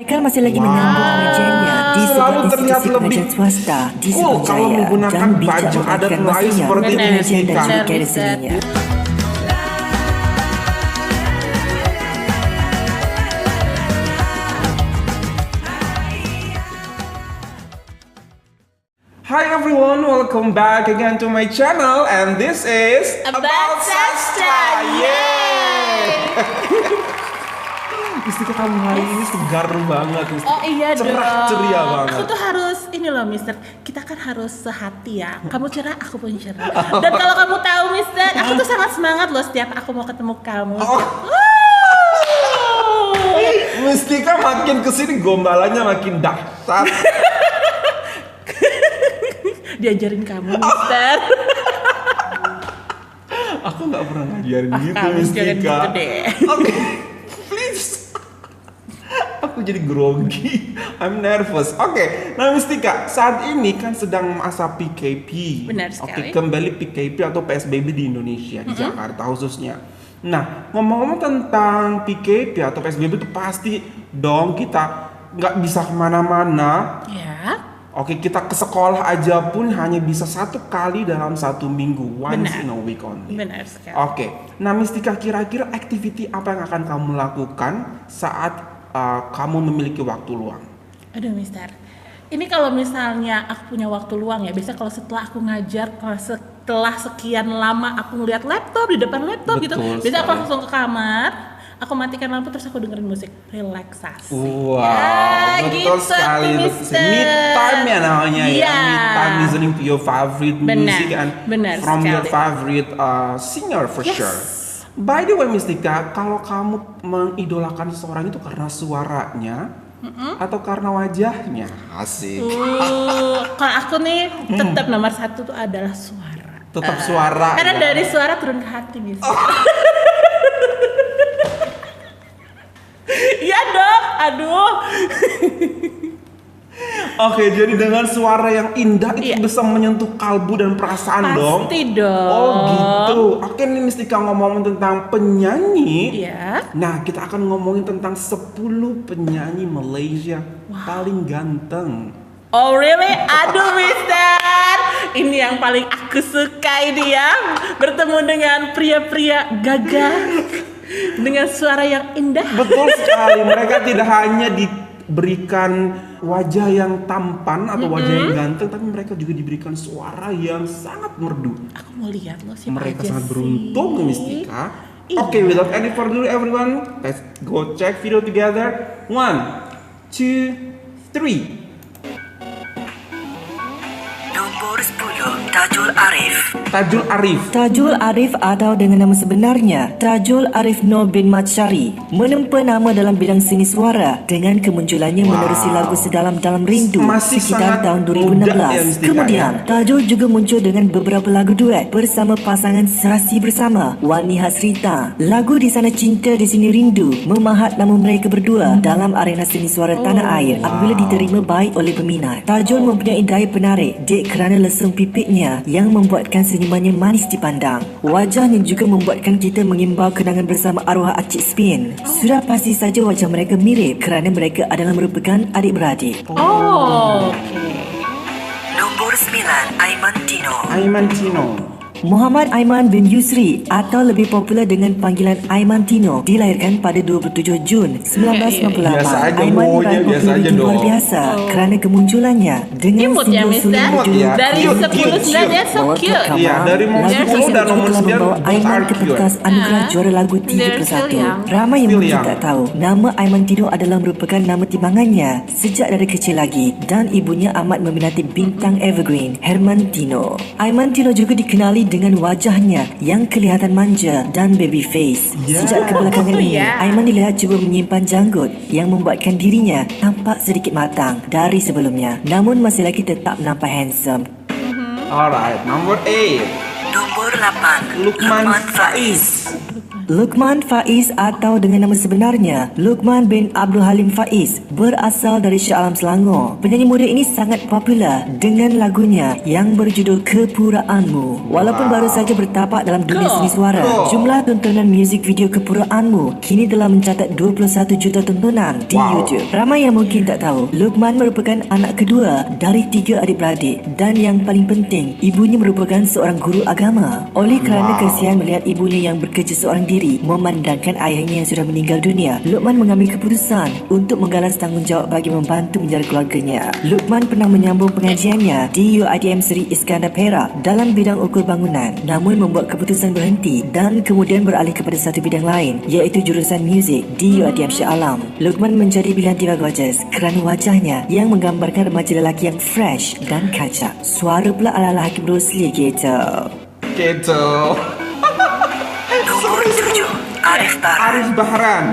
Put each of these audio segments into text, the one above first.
Mereka masih lagi menyambung pengajiannya di Selalu sebuah terlihat institusi lebih pengajian swasta di cool kalau Sriwijaya menggunakan dan bijak baju adat memperhatikan Melayu masanya seperti untuk ini, pengajian dan Tika. juga karya seninya. Hi everyone, welcome back again to my channel, and this is About Sastra. Yeay! Mistika, kamu hari ini segar banget, Mistika. Oh iya dong. Cerah ceria banget. Aku tuh harus ini loh, Mister. Kita kan harus sehati ya. Kamu cerah, aku pun cerah. Dan kalau kamu tahu, Mister, aku tuh sangat semangat loh setiap aku mau ketemu kamu. Mistika makin kesini gombalannya makin dahsyat. Diajarin kamu, Mister. Aku nggak pernah ngajarin gitu, Kamu jangan Mistika. gitu deh. Oke, please. Aku jadi grogi. I'm nervous. Oke, nah Mistika, saat ini kan sedang masa PKP. Benar sekali. Oke, kembali PKP atau PSBB di Indonesia, di Jakarta khususnya. Nah, ngomong-ngomong tentang PKP atau PSBB itu pasti dong kita nggak bisa kemana-mana. Ya. Oke, kita ke sekolah aja pun hanya bisa 1 kali dalam 1 minggu, once Benar. in a week only. Benar sekali. Oke, nah Mistika, kira-kira activity apa yang akan kamu lakukan saat kamu memiliki waktu luang? Aduh, Mister. Ini kalau misalnya aku punya waktu luang ya, biasanya kalau setelah aku ngajar, kalau setelah sekian lama aku ngeliat laptop di depan laptop gitu, Betul biasanya aku sekali. langsung ke kamar, aku matikan lampu terus aku dengerin musik relaksasi. Wow, Ya, betul gitu sekali. tuh, Betul. Mister. Me time ya namanya ya. Iya. Me time listening to your favorite Benar, music and benar from your sekali. favorite singer for Yes. sure. By the way, Mistika, kalau kamu mengidolakan seseorang itu karena suaranya atau karena wajahnya? Asik. Kalau aku nih tetap nomor 1 tuh adalah suara. Tetap suara. Karena ya. dari suara turun ke hati, Mister. Iya dong, aduh. Oke, jadi dengan suara yang indah itu Iya. bisa menyentuh kalbu dan perasaan dong. Pasti dong. Oh gitu. Oke nih Mistika, ngomongin tentang penyanyi. Iya. Nah, kita akan ngomongin tentang 10 penyanyi Malaysia paling ganteng. Oh really? Aduh, Mister. Ini yang paling aku suka ini ya. Bertemu dengan pria-pria gagah dengan suara yang indah. Betul sekali. Mereka tidak hanya diberikan wajah yang tampan atau wajah yang ganteng, tapi mereka juga diberikan suara yang sangat merdu. Aku mau lihat loh siapa Mereka aja sangat sih. beruntung, Mistika. Iya. Oke, without any further ado, everyone, let's go check video together. 1, 2, 3. Nombor 10, Tajul Arif. Tajul Arif. Tajul Arif atau dengan nama sebenarnya Tajul Arif Noor bin Mat Syari menempa nama dalam bidang seni suara dengan kemunculannya menerusi lagu Sedalam-Dalam Rindu Masih sekitar sangat tahun muda 2016. ya, Mistika, Kemudian ya. Tajul juga muncul dengan beberapa lagu duet bersama pasangan serasi bersama Wani Hasrita. Lagu Di Sana Cinta Di Sini Rindu memahat nama mereka berdua dalam arena seni suara tanah air apabila diterima baik oleh peminat. Tajul mempunyai daya penarik kerana lesung pipitnya yang membuatkan senyumannya manis dipandang. Wajahnya juga membuatkan kita mengimbau kenangan bersama arwah Acik Spin. Sudah pasti saja wajah mereka mirip kerana mereka adalah merupakan adik-beradik. Oh. Nombor 9, Aiman Tino. Aiman Tino. Muhammad Aiman bin Yusri atau lebih popular dengan panggilan Aiman Tino dilahirkan pada 27 Jun 1998. Biasa aja, Aiman maunya meraih biasa aja populariti luar dong. biasa kerana kemunculannya dengan Imut ya, single Mister. solo Imut berjudul ya. Dari Cute, 10 cute, 9 ya so Bawa cute. Kak Iya, Kamal. dari nomor Lagu 10 tersebut dan juga nomor telah 9 membawa both Aiman are ke cute. pentas anugerah juara lagu 3 They're Persatu. still young. Ramai yang Still mungkin young. tak tahu nama Aiman Tino adalah merupakan nama timbangannya sejak dari kecil lagi dan ibunya amat meminati bintang evergreen Herman Tino. Aiman Tino juga dikenali dengan wajahnya yang kelihatan manja dan baby face. Sejak kebelakangan ini, Ya. Aiman dilihat cuba menyimpan janggut yang membuatkan dirinya tampak sedikit matang dari sebelumnya. Namun masih lagi tetap nampak handsome. Alright, number 8. Nombor 8, Lukman Faiz. Luqman Faiz atau dengan nama sebenarnya Luqman bin Abdul Halim Faiz berasal dari Shah Alam, Selangor. Penyanyi muda ini sangat popular dengan lagunya yang berjudul Kepuraanmu. Walaupun baru saja bertapak dalam dunia seni suara, jumlah tontonan muzik video Kepuraanmu kini telah mencatat 21 juta tontonan di YouTube. Ramai yang mungkin tak tahu, Luqman merupakan anak kedua dari 3 adik-beradik dan yang paling penting, ibunya merupakan seorang guru agama. Oleh kerana kesian melihat ibunya yang bekerja seorang diri memandangkan ayahnya yang sudah meninggal dunia, Luqman mengambil keputusan untuk menggalas tanggungjawab bagi membantu menjara keluarganya. Luqman pernah menyambung pengajiannya di UiTM Seri Iskandar Perak dalam bidang ukur bangunan, namun membuat keputusan berhenti dan kemudian beralih kepada satu bidang lain, iaitu jurusan muzik di UiTM Shah Alam. Luqman menjadi pilihan Diva Gorgeous kerana wajahnya yang menggambarkan remaja lelaki yang fresh dan kacak. Suara pula ala-ala Hakim Rosli gitu. Nombor 7. Arif Bahran. Arif Bahran.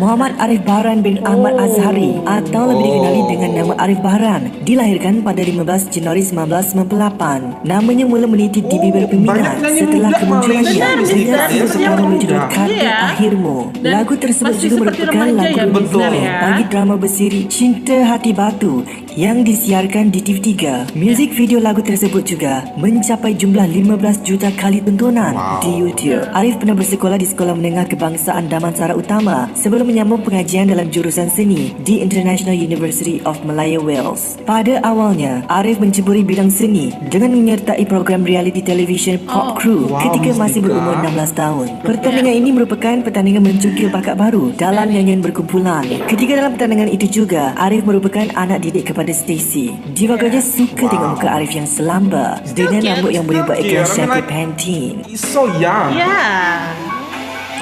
Muhammad Arif Bahran bin Ahmad Azhari atau lebih dikenali dengan nama Arif Bahran dilahirkan pada 15 Januari 1998. Namanya mula meniti di bibir peminat setelah kemunculannya dengan single pertama berjudul Kata Akhirmu. Lagu tersebut juga merupakan lagu original bagi drama bersiri Cinta Hati Batu yang disiarkan di TV3. Muzik video lagu tersebut juga mencapai jumlah 15 juta kali tontonan di YouTube. Arif pernah bersekolah di Sekolah Menengah Kebangsaan Damansara Utama sebelum menyambung pengajian dalam jurusan seni di International University of Malaya Wales. Pada awalnya, Arif menceburi bidang seni dengan menyertai program reality television Pop Crew ketika masih berumur 16 tahun. Pertandingan ini merupakan pertandingan mencukil bakat baru dalam nyanyian berkumpulan. Ketika dalam pertandingan itu juga, Arif merupakan anak didik kepada Stacy. Diva Gorgeous suka tengok muka Arif yang selamba dengan rambut yang boleh buat iklan shampoo Pantene. He's so young. Yeah.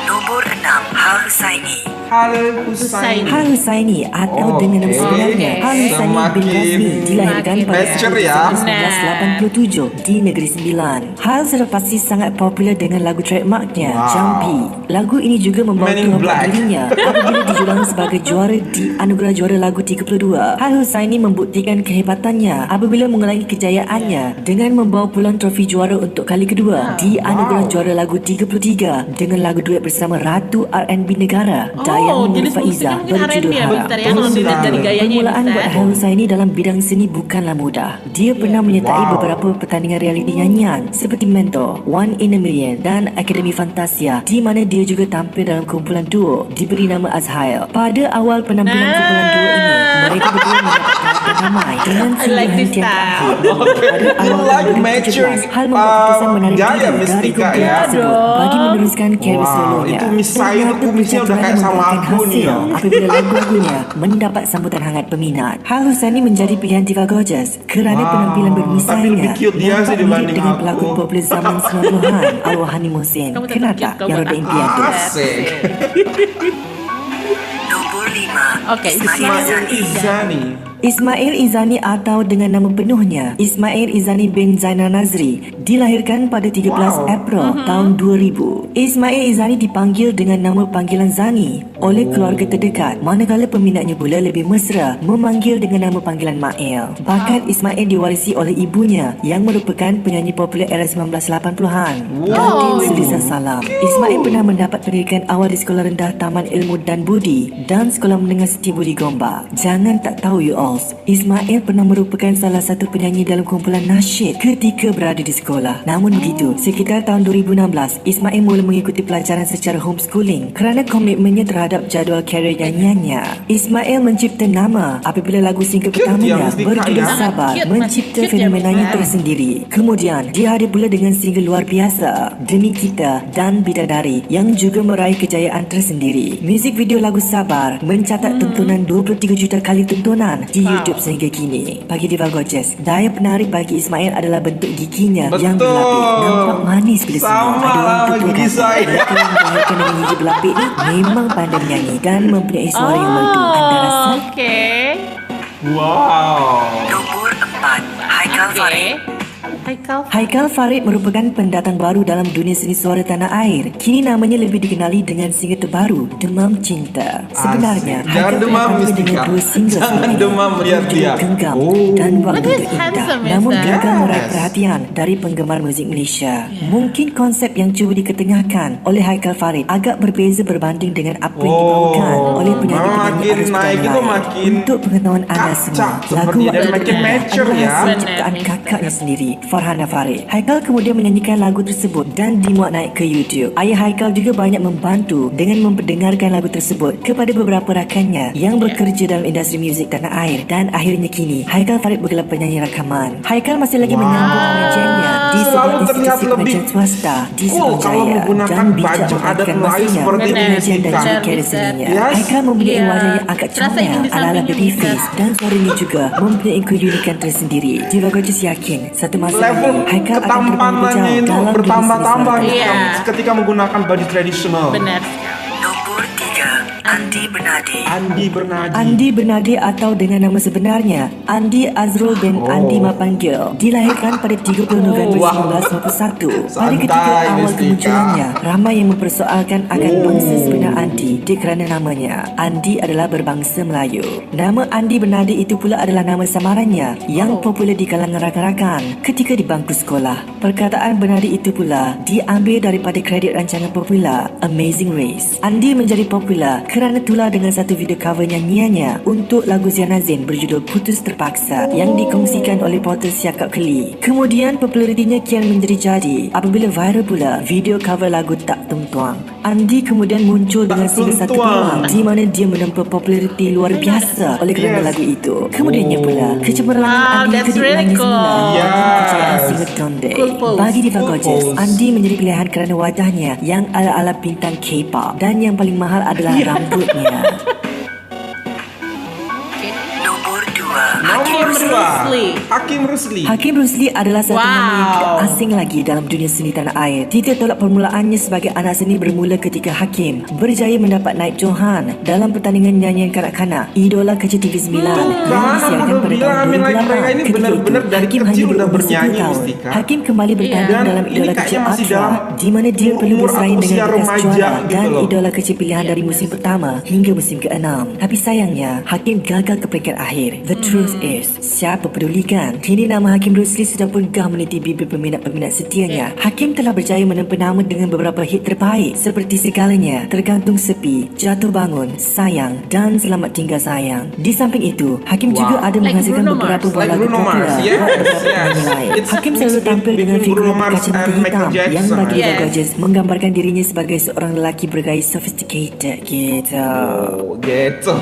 Nombor 6. Hal Husaini. Hal Husaini. Hal Husaini atau dengan nama sebenarnya Hal Husaini bin Razmi dilahirkan pada Mature tahun ya. 1987 di Negeri Sembilan. Hal sudah pasti sangat popular dengan lagu trademarknya Jumpy. Lagu ini juga membawa Men in kelompok Black. dirinya apabila dijulung sebagai juara di Anugerah Juara Lagu 32. Hal Husaini membuktikan kehebatannya apabila mengulangi kejayaannya dengan membawa puluhan trofi juara untuk kali kedua di Anugerah Juara Lagu 33 dengan lagu duet bersama Ratu R&B Negara Dayang Nur jenis Faiza musiknya mungkin berjudul R&B ya, Harap. Mister, ya, kalau dilihat dari gayanya ya, Permulaan Mister. buat Hal Husaini dalam bidang seni bukanlah mudah. Dia pernah menyertai beberapa pertandingan realiti nyanyian seperti Mentor, One in a Million dan Akademi Fantasia, di mana dia juga tampil dalam kumpulan duo diberi nama Azhail. Pada awal penampilan kumpulan duo ini, mereka berdua mendapat perhatian ramai dengan I like silihan this tiap style. akhir. Pada awal like 2017, maturing, Hal membuat keputusan menarik gaya diri dari Mystika kumpulan ya. tersebut bagi meneruskan karier Wow, solonya. itu Miss Sai itu Ternyata kumisnya udah kayak pencapaian sama membuahkan aku nih, hasil ya. apabila lagu-lagunya mendapat sambutan hangat peminat. Hal Husaini menjadi pilihan Diva Gorgeous kerana penampilan Tapi bermisalnya lebih cute dia nampak sih mirip dibanding dengan aku. pelakon popular zaman 90-an Al-Wahani Muhsin. Kamu tetap Kenapa? cute, kau Yang buat roda aku. impian tu. Asik. Nombor 5. Oke, Ismail Ismail Zani. Izani. Ismail Izani atau dengan nama penuhnya Ismail Izani bin Zainal Nazri dilahirkan pada 13 April tahun 2000. Ismail Izani dipanggil dengan nama panggilan Zani oleh keluarga terdekat, manakala peminatnya pula lebih mesra memanggil dengan nama panggilan Mail. Bakat Ismail diwarisi oleh ibunya yang merupakan penyanyi popular era 1980-an, Datin Sulisa Salam. Ismail pernah mendapat pendidikan awal di Sekolah Rendah Taman Ilmu dan Budi dan Sekolah Menengah Siti Budi Gombak. Jangan tak tahu you all, Ismail pernah merupakan salah satu penyanyi dalam kumpulan nasyid ketika berada di sekolah. Namun begitu, sekitar tahun 2016, Ismail mula mengikuti pelajaran secara homeschooling kerana komitmennya terhadap jadual karier nyanyiannya. Ismail mencipta nama apabila lagu single pertamanya Mystika berjudul ya. Sabar Cute, mencipta cute ya, fenomenanya Mister. tersendiri. Kemudian, dia hadir pula dengan single luar biasa Demi Kita dan Bidadari yang juga meraih kejayaan tersendiri. Muzik video lagu Sabar mencatat tontonan 23 juta kali tontonan di YouTube sehingga kini. Bagi Diva Gorgeous, daya penarik bagi Ismail adalah bentuk giginya yang Betul. berlapik. Nampak manis bila Sama semua. Ada orang lah tetua gigi kata, saya. mereka yang dilahirkan dengan gigi berlapik ni memang pandai menyanyi dan mempunyai suara yang merdu. Anda rasa? Oke. Wow. Nombor 4. Haikal Farid. Oke. Haikal Farid merupakan pendatang baru dalam dunia seni suara tanah air. Kini namanya lebih dikenali dengan single terbaru, Demam Cinta. Sebenarnya, Asik. Jangan demam, telah dengan Mistika. 2 single Jangan sebelumnya, demam melihat berjudul dia. Genggam Oh. dan Waktu But he's Terindah. handsome, Namun Mister. gagal meraih Yes. perhatian dari penggemar muzik Malaysia. Mungkin konsep yang cuba diketengahkan oleh Haikal Farid agak berbeza berbanding dengan apa yang dibawakan oleh penyanyi-penyanyi makin arus naik budaya itu lain. makin Untuk pengetahuan anda kacak semua, seperti lagu dia, Waktu dan makin Terindah mature adalah ya. hasil ciptaan Benar, kakaknya sendiri, Farhana Farid. Haikal kemudian menyanyikan lagu tersebut dan dimuat naik ke YouTube. Ayah Haikal juga banyak membantu dengan memperdengarkan lagu tersebut kepada beberapa rakannya yang bekerja dalam industri muzik tanah air, dan akhirnya kini Haikal Farid bergelar penyanyi rakaman. Haikal masih lagi menyambung pengajiannya di Selalu sebuah terlihat institusi lebih pengajian swasta di cool Subang kalau Jaya menggunakan dan bijak baju adat memperhatikan Melayu masanya seperti untuk ini, pengajian dan Mistika. juga karya seninya. Yes. Haikal mempunyai Iya. wajah yang agak Terasa ingin comel di ala-ala sampingnya, babyface, Mister. dan suaranya juga mempunyai keunikan tersendiri. Diva Gorgeous yakin satu masa Level nanti Haikal akan terbang ketampanannya jauh itu dalam dunia bertambah-tambah seni suara. Iya. ketika menggunakan baju tradisional. Benar. Nombor 3, Andi Bernadi. Andi Bernadi. Andi Bernadi atau dengan nama sebenarnya Andi Azrul bin Andi Mapanggil dilahirkan pada 30 November 1951. Pada ketika Santai, awal Mistika. kemunculannya, ramai yang mempersoalkan akan bangsa sebenar Andi kerana namanya. Andi adalah berbangsa Melayu. Nama Andi Bernadi itu pula adalah nama samarannya yang popular di kalangan rakan-rakan ketika di bangku sekolah. Perkataan Bernadi itu pula diambil daripada kredit rancangan popular Amazing Race. Andi menjadi popular kerana tular dengan satu video cover nyanyiannya untuk lagu Ziana Zain berjudul Putus Terpaksa yang dikongsikan oleh portal Siakap Keli. Kemudian popularitinya kian menjadi-jadi apabila viral pula video cover lagu Tak Tung Tuang. Andi kemudian muncul dengan Tak single Tung satu Tuang. peluang di mana dia menempa populariti luar biasa oleh kerana Yes. lagu itu. Kemudiannya pula kecemerlangan Wow, Andi that's itu really diulangi cool. semula dengan Yes. kejayaan single Donde. Cool pose. Bagi Diva Cool Gorgeous, pose. Andi menjadi pilihan kerana wajahnya yang ala-ala bintang K-pop, dan yang paling mahal adalah rambutnya. Nombor 2, Nomor Hakim dua, Rusli. Hakim Rusli. Hakim Rusli adalah satu Wow. nama yang tidak asing lagi dalam dunia seni tanah air. Titik tolak permulaannya sebagai anak seni bermula ketika Hakim berjaya mendapat naik johan dalam pertandingan nyanyian kanak-kanak Idola Kecil TV9 yang Kan disiarkan aku pada bilang tahun Amin Like 2008. mereka ini Ketika benar-benar itu, dari Hakim kecil hanya udah berumur 10 bernyanyi, tahun. Mistika. Hakim kembali bertanding Dan dalam ini Idola kayaknya Kecil masih Ultra, dalam di mana dia perlu umur bersaing atau dengan usia bekas remaja juara gitu dan loh. Idola Kecil pilihan dari musim pertama hingga musim ke-6. Tapi sayangnya, Hakim gagal ke peringkat akhir. The truth is, siapa pedulikan? Kini nama Hakim Rusli sudah pun gah meniti bibir peminat-peminat setianya. Hakim telah berjaya menempa nama dengan beberapa hit terbaik seperti Segalanya, Tergantung Sepi, Jatuh Bangun, Sayang dan Selamat Tinggal Sayang. Di samping itu, Hakim juga ada Like menghasilkan Bruno beberapa Mars. buah Like lagu Bruno popular Mars, buat yes, beberapa yes. penyanyi lain. It's Hakim mixed selalu between tampil dengan figur Bruno Mars berkaca mata and Michael hitam yang Jackson. bagi Diva Yes. Gorgeous menggambarkan dirinya sebagai seorang lelaki bergaya sophisticated gitu. Oh, gitu.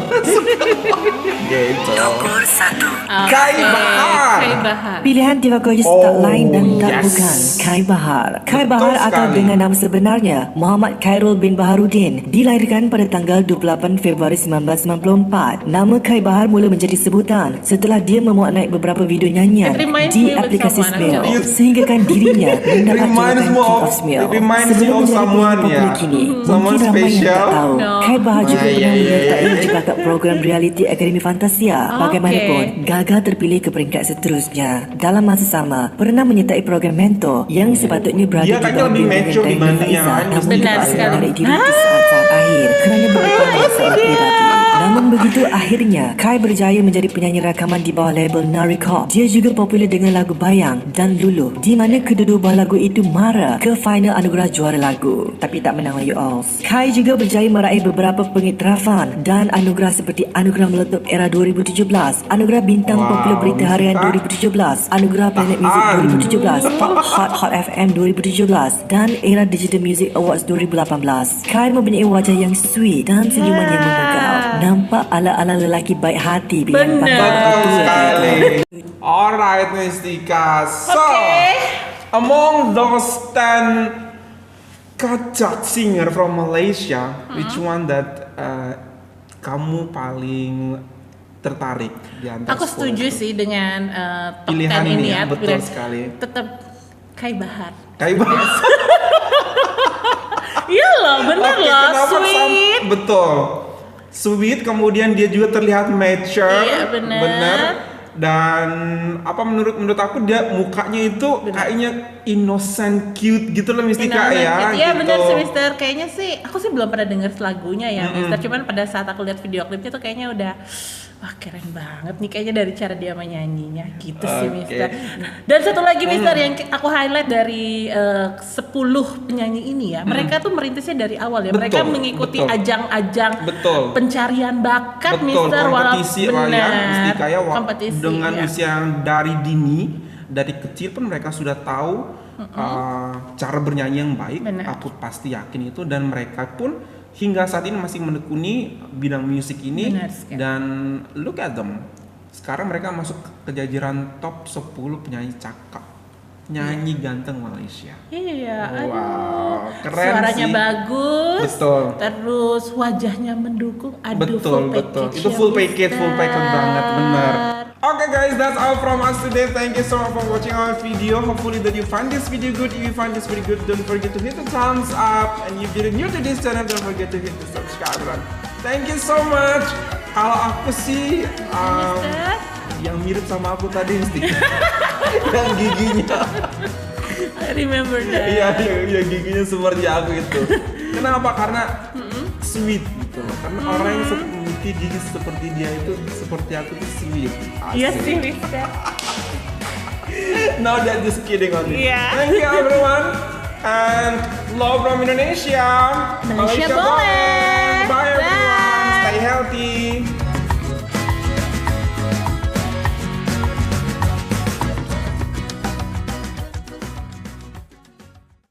Gitu. Nombor 1, Kai Bahar. Kai Bahar. Pilihan Diva Gorgeous Oh, tak lain dan tak yes. bukan Kai Bahar. Kai Betul Bahar atau sekali. dengan nama sebenarnya Muhammad Khairul bin Baharudin dilahirkan pada tanggal 28 Februari 1994. Nama Kai Bahar mula menjadi sebutan setelah dia memuat naik beberapa video nyanyian It reminds di me with aplikasi someone, Smell actually. sehinggakan dirinya mendapat Reminds julukan me King of- of Smell. it reminds Sebelum me of menjadi someone, penyanyi popular ya. kini, Someone mungkin ramai yang special. tak tahu No. Kai Bahar juga Yeah, pernah yeah, yeah, menyertai yeah. di bakat program reality Akademi Fantasia. Bagaimanapun, Okay. gagal terpilih ke peringkat seterusnya. Dalam masa sama, pernah menyertai program Mentor yang sepatutnya berada Dia di kayaknya bawah lebih bimbingan mature Daim dibanding Faiza, yang lain. namun Benar terpaksa sekali. menarik diri di saat-saat akhir kerana beberapa masalah pribadi. Namun begitu akhirnya, Kai berjaya menjadi penyanyi rakaman di bawah label Narikop. Dia juga popular dengan lagu Bayang dan Lulu, di mana kedua-dua buah lagu itu mara ke final anugerah juara lagu. Tapi tak menang you all. Kai juga berjaya meraih beberapa pengiktirafan dan anugerah seperti Anugerah Meletup Era 2017, Anugerah Bintang Wow, Popular Berita Harian Mistika. 2017, Anugerah Planet Music 2017, Hot FM 2017 dan Era Digital Music Awards 2018. Kai mempunyai wajah yang sweet dan senyuman yang memukau. Nampak ala-ala lelaki baik hati bila yang Benar. pakai Betul betul sekali. Alright, Mistika. So, Okay. among those 10 kacak singer from Malaysia, which one that kamu paling tertarik di antara Aku 10 setuju itu? sih dengan top Pilihan 10 ini ini ya, ya. betul pilihan. sekali. Tetap Kai Bahar. Kai Bahar. Iya loh, bener Oke, loh, kenapa sweet. betul. Sweet, kemudian dia juga terlihat mature. Iya, benar. Dan apa menurut aku dia mukanya itu kayaknya innocent cute gitu loh Mistika ya. Iya gitu. benar sih Mister. Kayaknya sih aku sih belum pernah denger lagunya ya Mister. Cuman pada saat aku lihat video klipnya tuh kayaknya udah wah keren banget nih kayaknya dari cara dia menyanyinya gitu sih Mister. Dan satu lagi Mister yang aku highlight dari 10 penyanyi ini ya. Mereka tuh merintisnya dari awal ya. Mereka mengikuti ajang-ajang pencarian bakat Mister, kompetisi ya Mistika ya kompetisi, dengan ya. usia yang dari dini, dari kecil pun mereka sudah tahu cara bernyanyi yang baik. Benar. Aku pasti yakin itu, dan mereka pun hingga saat ini masih menekuni bidang musik ini. Dan look at them. Sekarang mereka masuk ke jajaran top 10 penyanyi cakep, nyanyi ganteng Malaysia. Iya, Wow, aduh. keren Suaranya sih. bagus. Betul. Terus wajahnya mendukung. Aduh, Betul. Itu full package banget, benar. Okay guys, that's all from us today. Thank you so much for watching our video. Hopefully that you find this video good. If you find this video good, don't forget to hit the thumbs up. And if you're new to this channel, don't forget to hit the subscribe button. Thank you so much. Kalau aku sih yang mirip sama aku tadi Mistika. Yang giginya. I remember that. Iya, giginya seperti aku itu. Kenapa? Karena sweet gitu loh. Karena orang yang memiliki gigi seperti dia itu, seperti aku itu sweet. Iya Asik. sih, Mister. No, that just kidding on me. Yeah. Thank you everyone. And love from Indonesia. Malaysia boleh. Bye everyone. Bye. Stay healthy.